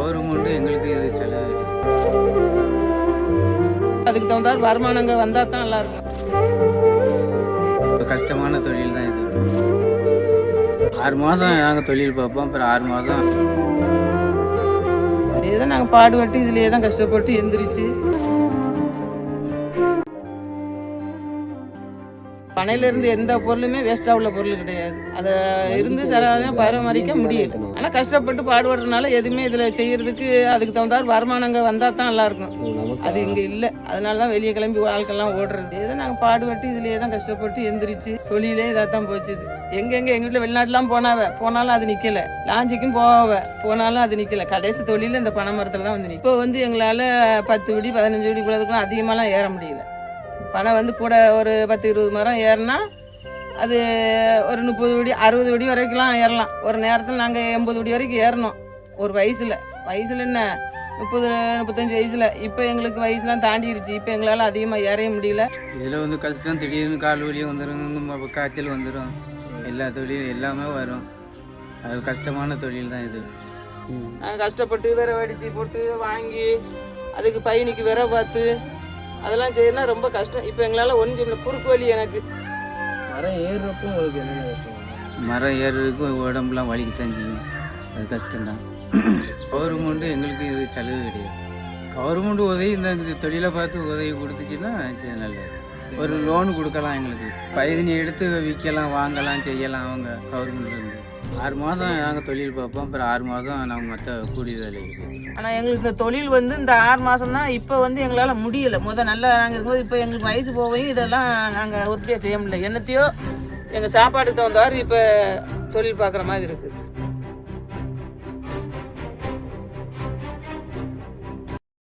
Government எங்களுக்கு இது செலவு அதுக்கு தகுந்தாரு வருமானங்க வந்தால் தான் நல்லா இருக்கும். ஒரு கஷ்டமான தொழில் தான் இது. 6 மாதம் நாங்கள் தொழில் பார்ப்போம், அப்புறம் 6 மாதம் இதே தான் நாங்கள் பாடுபட்டு இதுலேயே தான் கஷ்டப்பட்டு எந்திரிச்சு பனையிலேருந்து எந்த பொருளுமே வேஸ்ட்டாக உள்ள பொருள் கிடையாது. அதை இருந்து சரியாக பராமரிக்க முடியல. ஆனால் கஷ்டப்பட்டு பாடுபடுறதுனால எதுவுமே இதில் செய்கிறதுக்கு அதுக்கு தகுந்தாரு வருமானங்க வந்தால் தான் நல்லாயிருக்கும். அது இங்கே இல்லை. அதனால தான் வெளியே கிளம்பி வாழ்க்கைலாம் ஓடுறது. இதை நாங்கள் பாடுபட்டு இதுலேயே தான் கஷ்டப்பட்டு எந்திரிச்சு தொழிலே இதாக தான் போச்சுது. எங்கள் வீட்டில் வெளிநாட்டுலாம் போனாலும் அது நிற்கலை. லாஞ்சிக்கும் போனாலும் அது நிற்கலை. கடைசி தொழில் இந்த பனை மரத்தில் தான் வந்து நிற்கும். இப்போ வந்து எங்களால் 10 விடி 15 விடி கூடதுக்குலாம் அதிகமாகலாம் ஏற முடியல. பனை கூட ஒரு 10-20 மரம் ஏறினா அது ஒரு 30 விடி 60 விடி வரைக்கும்லாம் ஏறலாம். ஒரு நேரத்தில் நாங்கள் 80 விடி வரைக்கும் ஏறணும் ஒரு வயசில் என்ன 30-35 வயசில். இப்போ எங்களுக்கு வயசுலாம் தாண்டிடுச்சு. இப்போ எங்களால் அதிகமாக ஏறைய முடியல. இதில் வந்து கஷ்டம், திடீர்னு கால் வலி வந்துடும், காய்ச்சல் வந்துடும், எல்லா தொழிலும் எல்லாமே வரும். அது கஷ்டமான தொழில் தான் இது. நாங்கள் கஷ்டப்பட்டு விரை வடித்து போட்டு வாங்கி அதுக்கு பையனுக்கு விரை பார்த்து அதெல்லாம் செய்யணும் ரொம்ப கஷ்டம். இப்போ எங்களால் ஒன்றும் செய்யணும். குறுக்கு வலி எனக்கு. மரம் ஏறுறப்போ உங்களுக்கு என்னென்ன கஷ்டம்? மரம் ஏறுறதுக்கும் உடம்புலாம் வலிக்குத்தான் செய்யும். அது கஷ்டம்தான். கவர்மெண்ட்டு எங்களுக்கு இது செலவு கிடையாது. கவர்மெண்ட் உதவி இந்த தொழிலை பார்த்து உதவி கொடுத்துச்சுன்னா சரி நல்லது. ஒரு லோன் கொடுக்கலாம் எங்களுக்கு. பயிரினி எடுத்து விற்கலாம், வாங்கலாம், செய்யலாம். அவங்க கவர்மெண்ட்லேருந்து 6 மாதம் நாங்கள் தொழில் பார்ப்போம், அப்புறம் 6 மாதம் நாங்கள் மற்ற கூலி வேலைக்கு. ஆனால் எங்களுக்கு இந்த தொழில் வந்து இந்த 6 மாதம் தான். இப்போ வந்து எங்களால் முடியலை. நல்லா நாங்கள் இருக்கும்போது இப்போ எங்களுக்கு வயசு போவையும் இதெல்லாம் நாங்கள் உருப்படியாக செய்ய முடியல. என்னத்தையோ எங்கள் சாப்பாட்டுக்கு தகுந்தாரு இப்போ தொழில் பார்க்குற மாதிரி இருக்குது.